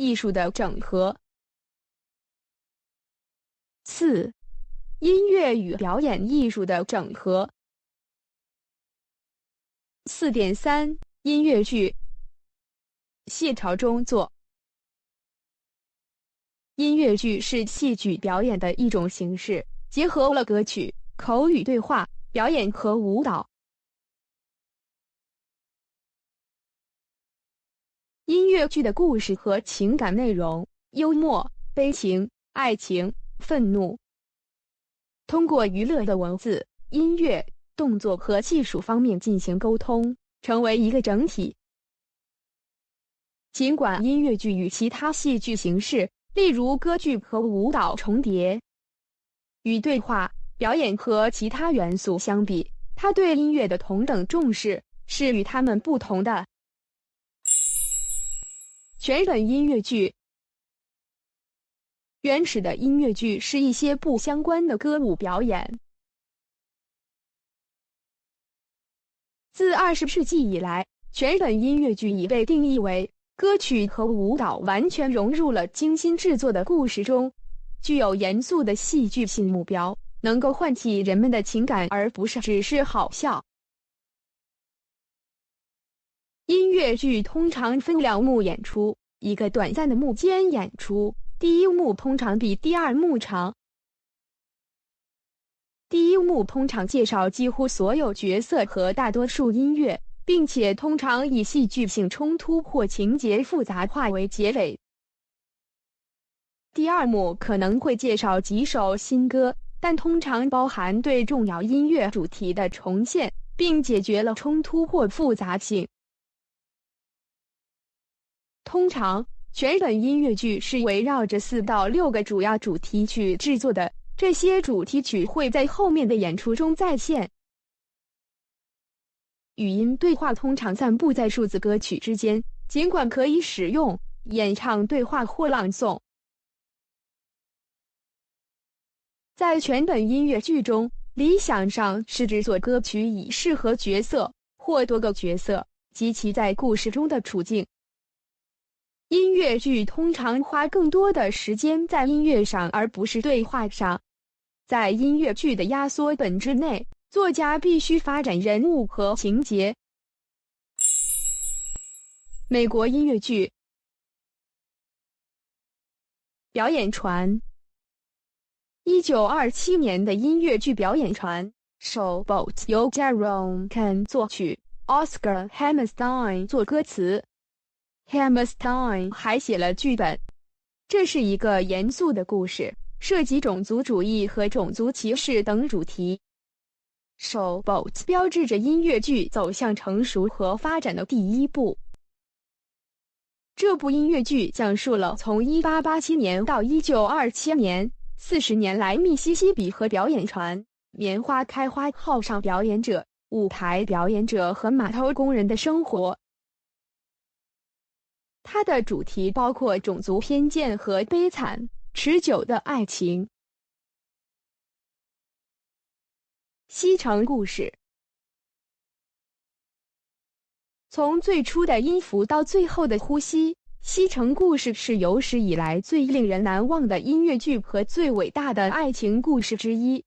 艺术的整合。4. 音乐与表演艺术的整合。4.3 音乐剧。谢朝中作。音乐剧是戏剧表演的一种形式，结合了歌曲、口语对话、表演和舞蹈。音乐剧的故事和情感内容，幽默、悲情、爱情、愤怒，通过娱乐的文字、音乐、动作和技术方面进行沟通，成为一个整体。尽管音乐剧与其他戏剧形式，例如歌剧和舞蹈重叠，与对话、表演和其他元素相比，它对音乐的同等重视是与它们不同的。全本音乐剧。原始的音乐剧是一些不相关的歌舞表演。自20世纪以来，全本音乐剧已被定义为歌曲和舞蹈完全融入了精心制作的故事中，具有严肃的戏剧性目标，能够唤起人们的情感，而不是只是好笑。音乐剧通常分2幕演出，一个短暂的幕间演出，第一幕通常比第二幕长。第一幕通常介绍几乎所有角色和大多数音乐，并且通常以戏剧性冲突或情节复杂化为结尾。第二幕可能会介绍几首新歌，但通常包含对重要音乐主题的重现，并解决了冲突或复杂性。通常，全本音乐剧是围绕着4到6个主要主题曲制作的，这些主题曲会在后面的演出中再现。语音对话通常散布在数字歌曲之间，尽管可以使用演唱对话或朗诵。在全本音乐剧中，理想上是制作歌曲以适合角色或多个角色及其在故事中的处境。音乐剧通常花更多的时间在音乐上，而不是对话上。在音乐剧的压缩本质内，作家必须发展人物和情节。美国音乐剧。表演船。1927年的音乐剧《表演船》Showboat 由 Jerome Kern 作曲， Oscar Hammerstein 作歌词。Hammerstein 还写了剧本。这是一个严肃的故事，涉及种族主义和种族歧视等主题。Showboat 标志着音乐剧走向成熟和发展的第一步。这部音乐剧讲述了从1887年到1927年40年来密西西比河表演船、棉花开花号上表演者、舞台表演者和码头工人的生活。它的主题包括种族偏见和悲惨、持久的爱情。西城故事。从最初的音符到最后的呼吸，西城故事是有史以来最令人难忘的音乐剧和最伟大的爱情故事之一。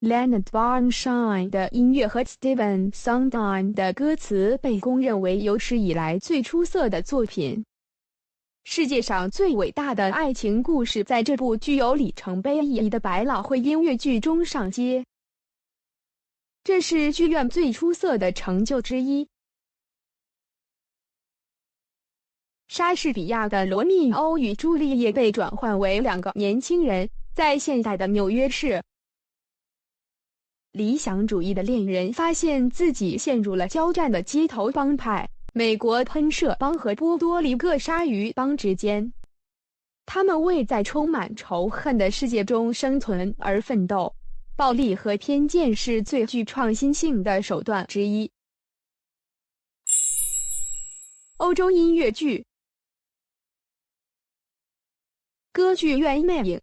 Leonard Bernstein 的音乐和 Stephen Sondheim 的歌词被公认为有史以来最出色的作品。世界上最伟大的爱情故事在这部具有里程碑意义的百老汇音乐剧中上街。这是剧院最出色的成就之一。莎士比亚的《罗密欧与朱丽叶》被转换为2个年轻人在现代的纽约市。理想主义的恋人发现自己陷入了交战的街头帮派、美国喷射帮和波多黎各鲨鱼帮之间。他们为在充满仇恨的世界中生存而奋斗。暴力和偏见是最具创新性的手段之一。欧洲音乐剧。歌剧院魅影。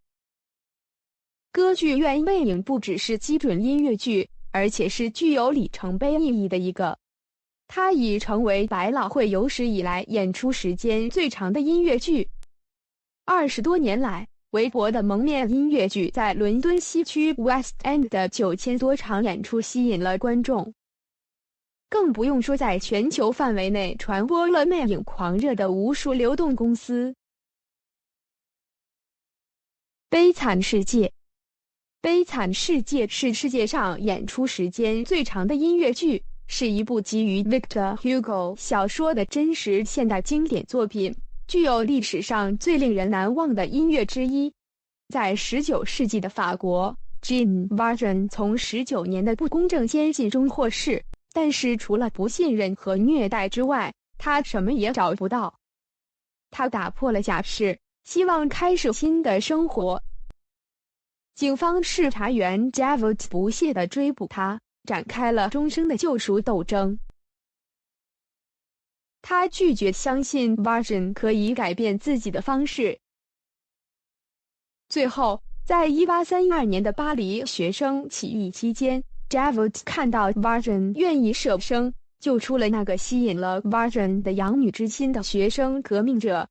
歌剧院魅影不只是基准音乐剧，而且是具有里程碑意义的一个。它已成为百老汇有史以来演出时间最长的音乐剧。20多年来，韦伯的蒙面音乐剧在伦敦西区 West End 的9000多场演出吸引了观众，更不用说在全球范围内传播了魅影狂热的无数流动公司。悲惨世界。悲惨世界是世界上演出时间最长的音乐剧，是一部基于 Victor Hugo 小说的真实现代经典作品，具有历史上最令人难忘的音乐之一。在19世纪的法国， Jean Valjean 从19年的不公正监禁中获释，但是除了不信任和虐待之外，他什么也找不到。他打破了假释，希望开始新的生活。警方视察员 Javert 不懈地追捕他，展开了终生的救赎斗争。他拒绝相信 Valjean 可以改变自己的方式。最后，在1832年的巴黎学生起义期间， Javert 看到 Valjean 愿意舍生，救出了那个吸引了 Valjean 的养女之心的学生革命者。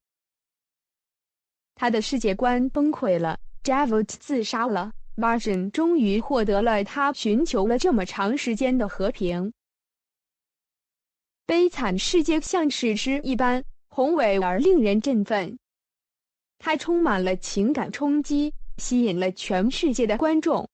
他的世界观崩溃了， Javert 自杀了， Valjean 终于获得了他寻求了这么长时间的和平。悲惨世界像史诗一般宏伟而令人振奋，它充满了情感冲击，吸引了全世界的观众。